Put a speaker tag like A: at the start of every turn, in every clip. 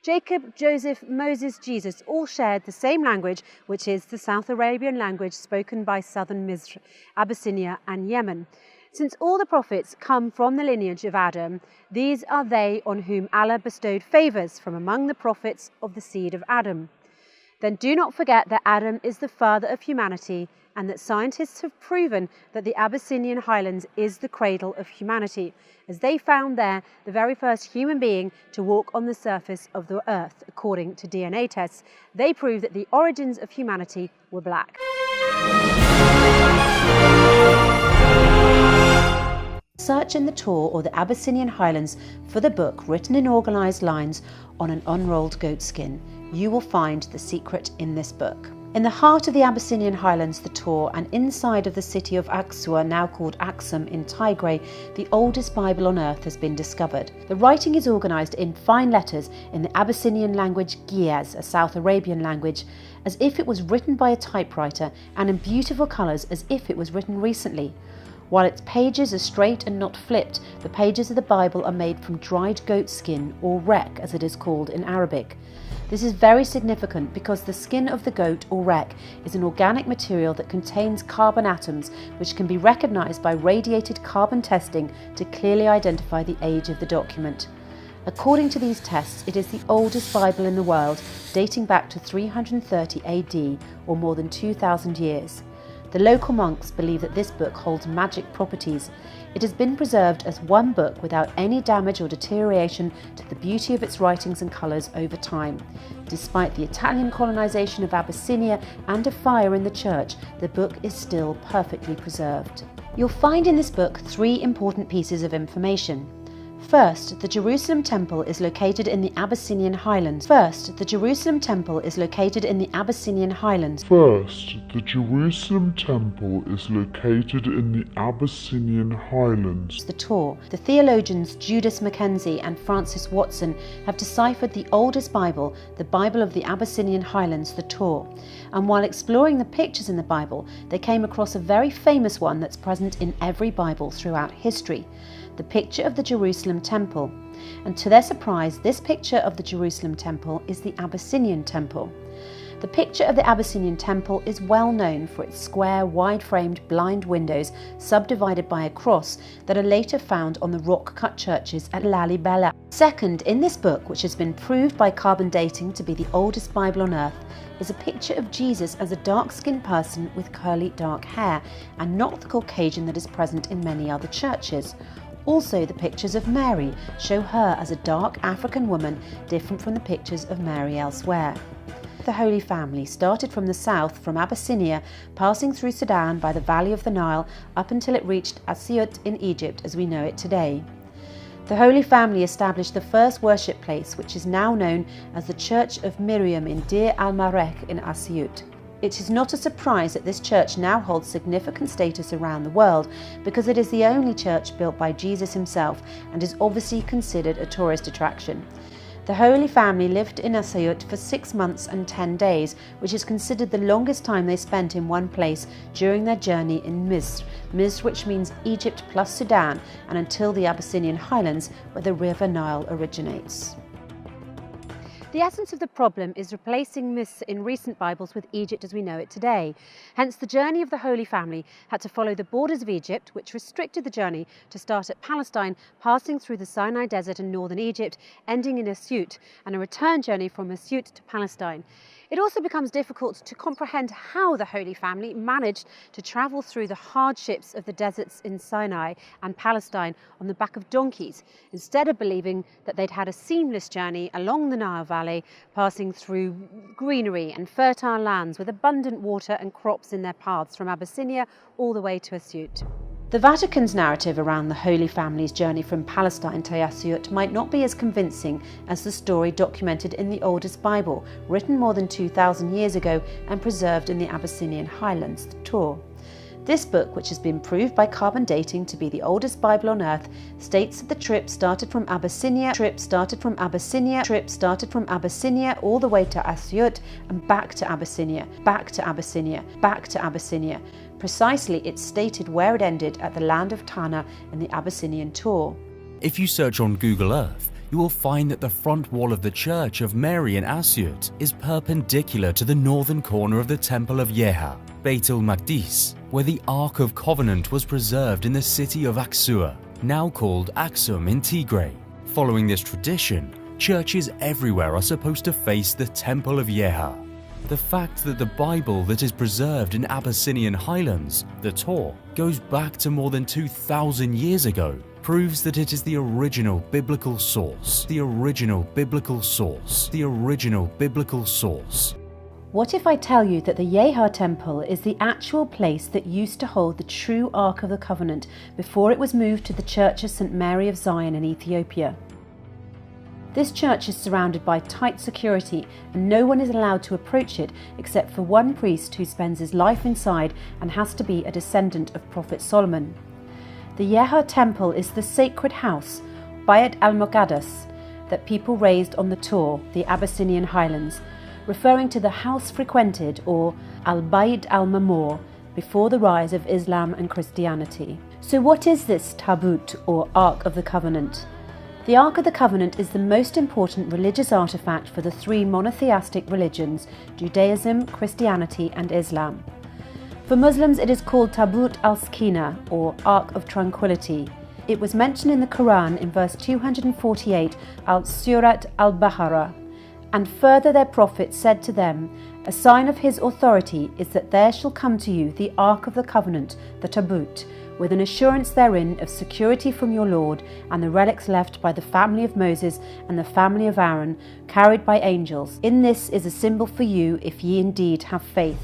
A: Jacob, Joseph, Moses, Jesus all shared the same language, which is the South Arabian language spoken by southern Misr, Abyssinia and Yemen. Since all the prophets come from the lineage of Adam, these are they on whom Allah bestowed favours from among the prophets of the seed of Adam. Then do not forget that Adam is the father of humanity and that scientists have proven that the Abyssinian highlands is the cradle of humanity, as they found there the very first human being to walk on the surface of the earth. According to DNA tests, they prove that the origins of humanity were black. Search in the Tor or the Abyssinian highlands for the book written in organised lines on an unrolled goat skin. You will find the secret in this book. In the heart of the Abyssinian highlands, the Tor, and inside of the city of Aksua, now called Aksum in Tigray, the oldest Bible on earth has been discovered. The writing is organised in fine letters in the Abyssinian language Ge'ez, a South Arabian language, as if it was written by a typewriter, and in beautiful colours as if it was written recently. While its pages are straight and not flipped, the pages of the Bible are made from dried goat skin, or rek as it is called in Arabic. This is very significant because the skin of the goat, or rek, is an organic material that contains carbon atoms which can be recognised by radiated carbon testing to clearly identify the age of the document. According to these tests, it is the oldest Bible in the world, dating back to 330 AD, or more than 2,000 years. The local monks believe that this book holds magic properties. It has been preserved as one book without any damage or deterioration to the beauty of its writings and colours over time. Despite the Italian colonisation of Abyssinia and a fire in the church, the book is still perfectly preserved. You'll find in this book 3 important pieces of information. First, the Jerusalem Temple is located in the Abyssinian highlands. The Tor. The theologians Judas Mackenzie and Francis Watson have deciphered the oldest Bible, the Bible of the Abyssinian highlands, the Tor. And while exploring the pictures in the Bible, they came across a very famous one that's present in every Bible throughout history. The picture of the Jerusalem Temple. And to their surprise, this picture of the Jerusalem Temple is the Abyssinian Temple. The picture of the Abyssinian Temple is well known for its square, wide-framed blind windows subdivided by a cross that are later found on the rock-cut churches at Lalibela. Second, in this book, which has been proved by carbon dating to be the oldest Bible on earth, is a picture of Jesus as a dark-skinned person with curly dark hair, and not the Caucasian that is present in many other churches. Also, the pictures of Mary show her as a dark African woman, different from the pictures of Mary elsewhere. The Holy Family started from the south, from Abyssinia, passing through Sudan by the valley of the Nile up until it reached Asyut in Egypt as we know it today. The Holy Family established the first worship place, which is now known as the Church of Miriam in Deir al-Marek in Asyut. It is not a surprise that this church now holds significant status around the world because it is the only church built by Jesus himself and is obviously considered a tourist attraction. The Holy Family lived in Asyut for 6 months and 10 days, which is considered the longest time they spent in one place during their journey in Misr, which means Egypt plus Sudan, and until the Abyssinian highlands where the river Nile originates. The essence of the problem is replacing Misr in recent Bibles with Egypt as we know it today. Hence, the journey of the Holy Family had to follow the borders of Egypt, which restricted the journey to start at Palestine, passing through the Sinai Desert and northern Egypt, ending in Asyut, and a return journey from Asyut to Palestine. It also becomes difficult to comprehend how the Holy Family managed to travel through the hardships of the deserts in Sinai and Palestine on the back of donkeys, instead of believing that they'd had a seamless journey along the Nile Valley, passing through greenery and fertile lands with abundant water and crops in their paths from Abyssinia all the way to Asyut. The Vatican's narrative around the Holy Family's journey from Palestine to Asyut might not be as convincing as the story documented in the oldest Bible, written more than 2,000 years ago and preserved in the Abyssinian highlands, the Tor. This book, which has been proved by carbon dating to be the oldest Bible on earth, states that the trip started from Abyssinia all the way to Asyut and back to Abyssinia. Precisely, it's stated where it ended at the land of Tana in the Abyssinian Tor.
B: If you search on Google Earth, you will find that the front wall of the Church of Mary in Asyut is perpendicular to the northern corner of the Temple of Yeha, Beit el-Maqdis, where the Ark of Covenant was preserved in the city of Aksua, now called Aksum in Tigray. Following this tradition, churches everywhere are supposed to face the Temple of Yeha. The fact that the Bible that is preserved in Abyssinian highlands, the Torah, goes back to more than 2,000 years ago proves that it is the original biblical source. The original biblical source. The original biblical source.
A: What if I tell you that the Yeha temple is the actual place that used to hold the true Ark of the Covenant before it was moved to the Church of St. Mary of Zion in Ethiopia? This church is surrounded by tight security and no one is allowed to approach it except for one priest who spends his life inside and has to be a descendant of Prophet Solomon. The Yeha temple is the sacred house, Bayat al-Muqaddas, that people raised on the Torah, the Abyssinian highlands, referring to the house frequented, or al-Bayt al-Mamur, before the rise of Islam and Christianity. So what is this Tabut, or Ark of the Covenant? The Ark of the Covenant is the most important religious artifact for the three monotheistic religions, Judaism, Christianity and Islam. For Muslims it is called Tabut al-Sakina, or Ark of Tranquility. It was mentioned in the Quran in verse 248 al-Surat al-Baqarah. And further their prophet said to them, a sign of his authority is that there shall come to you the Ark of the Covenant, the Tabut, with an assurance therein of security from your Lord, and the relics left by the family of Moses and the family of Aaron, carried by angels. In this is a symbol for you, if ye indeed have faith.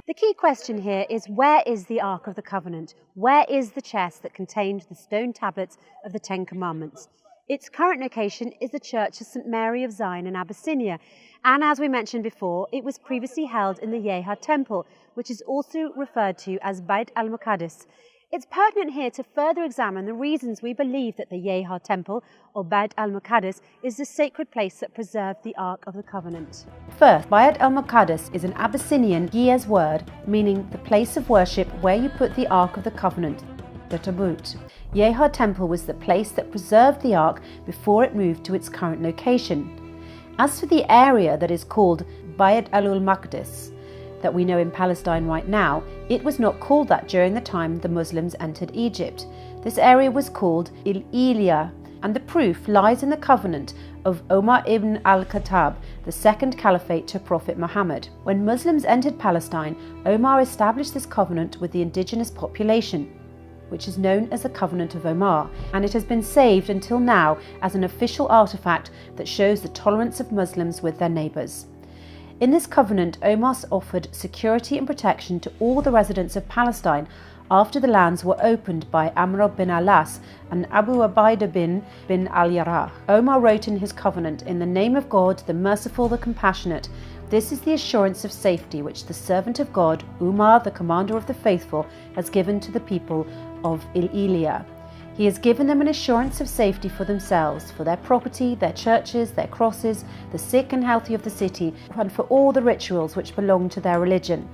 A: The key question here is, where is the Ark of the Covenant? Where is the chest that contained the stone tablets of the Ten Commandments? Its current location is the Church of St. Mary of Zion in Abyssinia, and as we mentioned before, it was previously held in the Yeha temple, which is also referred to as Bayt al-Muqaddas. It's pertinent here to further examine the reasons we believe that the Yeha temple, or Bayt al-Muqaddas, is the sacred place that preserved the Ark of the Covenant. First, Bayt al-Muqaddas is an Abyssinian Ge'ez word meaning the place of worship where you put the Ark of the Covenant, the Tabut. Yeha temple was the place that preserved the Ark before it moved to its current location. As for the area that is called Bayt al-Maqdis, that we know in Palestine right now, it was not called that during the time the Muslims entered Egypt. This area was called Il-Iliya, and the proof lies in the covenant of Omar ibn al-Khattab, the second caliphate to Prophet Muhammad. When Muslims entered Palestine, Omar established this covenant with the indigenous population, which is known as the Covenant of Omar, and it has been saved until now as an official artifact that shows the tolerance of Muslims with their neighbours. In this covenant, Omar offered security and protection to all the residents of Palestine after the lands were opened by Amr bin al-As and Abu Ubaidah bin al-Jarrah. Omar wrote in his covenant, "In the name of God, the merciful, the compassionate, this is the assurance of safety which the servant of God, Umar, the commander of the faithful, has given to the people of Il-Iliya. He has given them an assurance of safety for themselves, for their property, their churches, their crosses, the sick and healthy of the city, and for all the rituals which belong to their religion.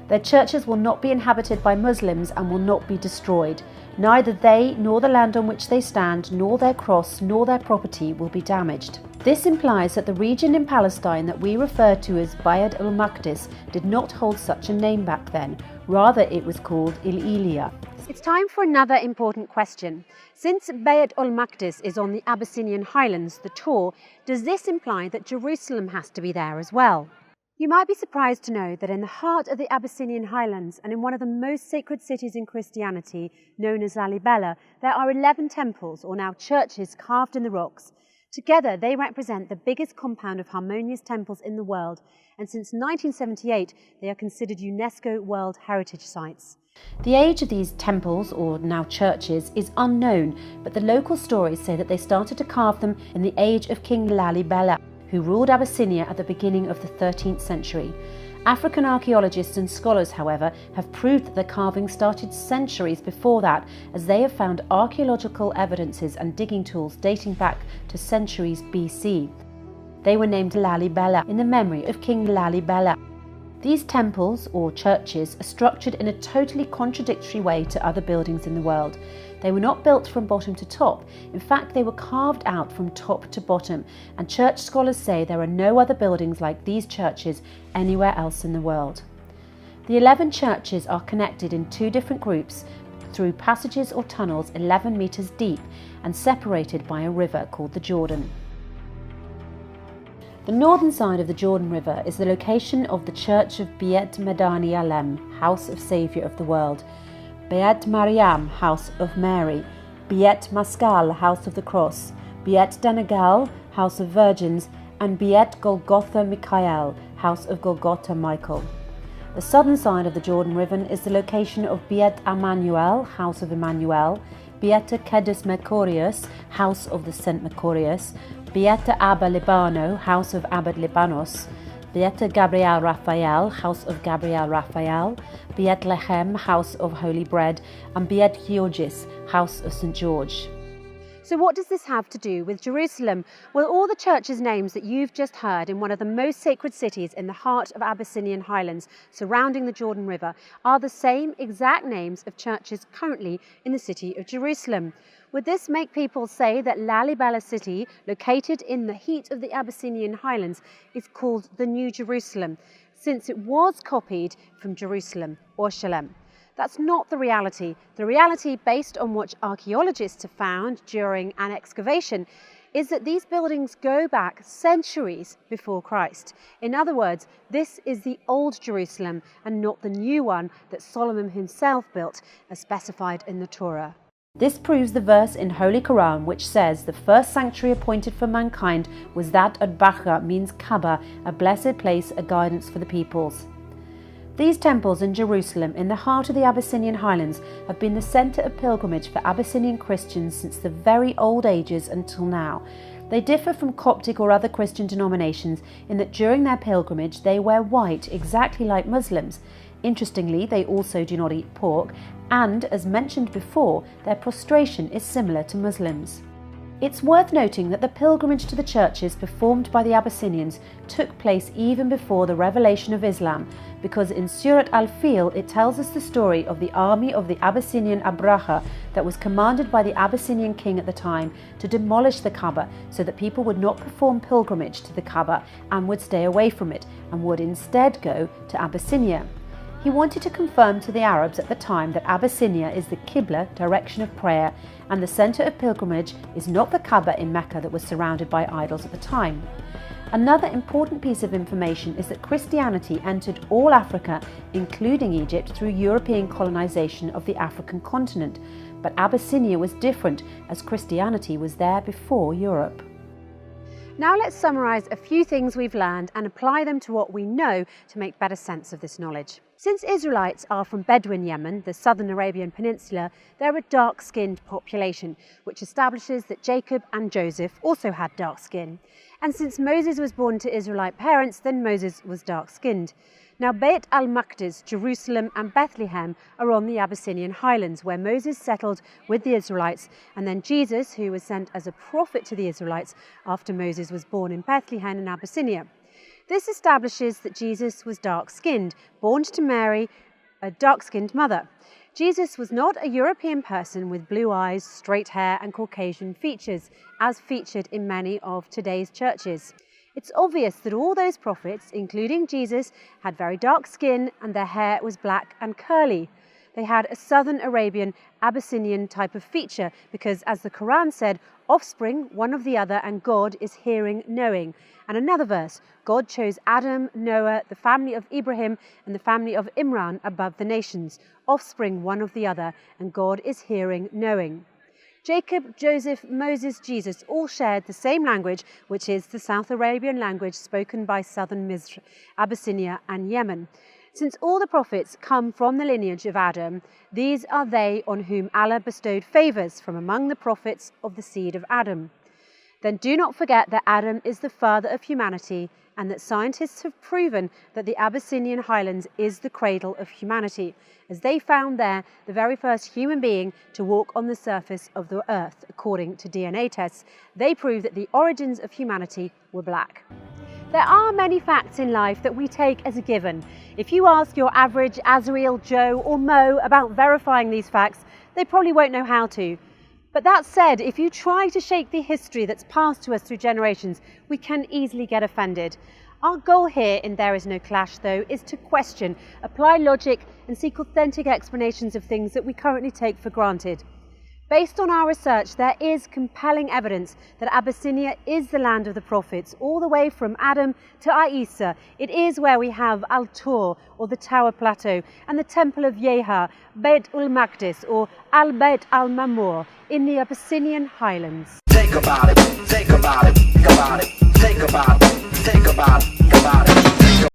A: Their churches will not be inhabited by Muslims and will not be destroyed. Neither they, nor the land on which they stand, nor their cross, nor their property will be damaged." This implies that the region in Palestine that we refer to as Bayt al-Maqdis did not hold such a name back then. Rather, it was called Il-Iliya. It's time for another important question. Since Bayt al-Maqdis is on the Abyssinian highlands, the Torah, does this imply that Jerusalem has to be there as well? You might be surprised to know that in the heart of the Abyssinian highlands and in one of the most sacred cities in Christianity, known as Lalibela, there are 11 temples, or now churches, carved in the rocks. Together, they represent the biggest compound of harmonious temples in the world, and since 1978, they are considered UNESCO World Heritage Sites. The age of these temples, or now churches, is unknown, but the local stories say that they started to carve them in the age of King Lalibela, who ruled Abyssinia at the beginning of the 13th century. African archaeologists and scholars, however, have proved that the carving started centuries before that, as they have found archaeological evidences and digging tools dating back to centuries BC. They were named Lalibela in the memory of King Lalibela. These temples, or churches, are structured in a totally contradictory way to other buildings in the world. They were not built from bottom to top. In fact, they were carved out from top to bottom, and church scholars say there are no other buildings like these churches anywhere else in the world. The 11 churches are connected in 2 different groups through passages or tunnels 11 meters deep and separated by a river called the Jordan. The northern side of the Jordan River is the location of the Church of Beit Medani Alem, House of Saviour of the World, Beit Mariam, House of Mary, Beit Maskal, House of the Cross, Beit Danagal, House of Virgins, and Beit Golgotha Michael, House of Golgotha Michael. The southern side of the Jordan River is the location of Beit Emmanuel, House of Emmanuel, Beit Kedus Mercurius, House of the Saint Mercurius, Beit Abba Libano, House of Abba Libanos, Beit Gabriel Raphael, House of Gabriel Raphael, Beit Lechem, House of Holy Bread, and Beit Georgis, House of St. George. So what does this have to do with Jerusalem? Well, all the churches' names that you've just heard in one of the most sacred cities in the heart of Abyssinian highlands surrounding the Jordan River are the same exact names of churches currently in the city of Jerusalem. Would this make people say that Lalibela city, located in the heat of the Abyssinian highlands, is called the New Jerusalem, since it was copied from Jerusalem or Shalem? That's not the reality. The reality, based on what archaeologists have found during an excavation, is that these buildings go back centuries before Christ. In other words, this is the old Jerusalem and not the new one that Solomon himself built as specified in the Torah. This proves the verse in Holy Quran which says the first sanctuary appointed for mankind was that at Bakha, means Kaaba, a blessed place, a guidance for the peoples. These temples in Jerusalem, in the heart of the Abyssinian highlands, have been the centre of pilgrimage for Abyssinian Christians since the very old ages until now. They differ from Coptic or other Christian denominations in that during their pilgrimage they wear white, exactly like Muslims. Interestingly, they also do not eat pork, and, as mentioned before, their prostration is similar to Muslims. It's worth noting that the pilgrimage to the churches performed by the Abyssinians took place even before the revelation of Islam, because in Surat al-Fil it tells us the story of the army of the Abyssinian Abraha that was commanded by the Abyssinian king at the time to demolish the Kaaba so that people would not perform pilgrimage to the Kaaba and would stay away from it and would instead go to Abyssinia. He wanted to confirm to the Arabs at the time that Abyssinia is the Qibla, direction of prayer, and the centre of pilgrimage is not the Kaaba in Mecca that was surrounded by idols at the time. Another important piece of information is that Christianity entered all Africa, including Egypt, through European colonisation of the African continent, but Abyssinia was different as Christianity was there before Europe. Now let's summarise a few things we've learned and apply them to what we know to make better sense of this knowledge. Since Israelites are from Bedouin Yemen, the southern Arabian Peninsula, they're a dark-skinned population, which establishes that Jacob and Joseph also had dark skin. And since Moses was born to Israelite parents, then Moses was dark-skinned. Now Beit al-Maqdis, Jerusalem and Bethlehem are on the Abyssinian highlands where Moses settled with the Israelites, and then Jesus, who was sent as a prophet to the Israelites after Moses was born in Bethlehem in Abyssinia. This establishes that Jesus was dark-skinned, born to Mary, a dark-skinned mother. Jesus was not a European person with blue eyes, straight hair and Caucasian features, as featured in many of today's churches. It's obvious that all those prophets, including Jesus, had very dark skin and their hair was black and curly. They had a southern Arabian, Abyssinian type of feature because, as the Quran said, offspring one of the other and God is hearing, knowing. And another verse, God chose Adam, Noah, the family of Ibrahim and the family of Imran above the nations, offspring one of the other and God is hearing, knowing. Jacob, Joseph, Moses, Jesus all shared the same language, which is the South Arabian language spoken by southern Misr, Abyssinia and Yemen. Since all the prophets come from the lineage of Adam, these are they on whom Allah bestowed favours from among the prophets of the seed of Adam. Then do not forget that Adam is the father of humanity and that scientists have proven that the Abyssinian highlands is the cradle of humanity, as they found there the very first human being to walk on the surface of the earth. According to DNA tests, they prove that the origins of humanity were black. There are many facts in life that we take as a given. If you ask your average Azrael, Joe or Mo about verifying these facts, they probably won't know how to. But that said, if you try to shake the history that's passed to us through generations, we can easily get offended. Our goal here in There Is No Clash, though, is to question, apply logic and seek authentic explanations of things that we currently take for granted. Based on our research, there is compelling evidence that Abyssinia is the land of the prophets, all the way from Adam to Isa. It is where we have Al-Tur, or the Tower Plateau, and the Temple of Yeha, Beit ul-Maqdis, or Al-Beit al-Mamur, in the Abyssinian highlands.
C: Think about it, think about it, think about it, think about it, think about it, think about it.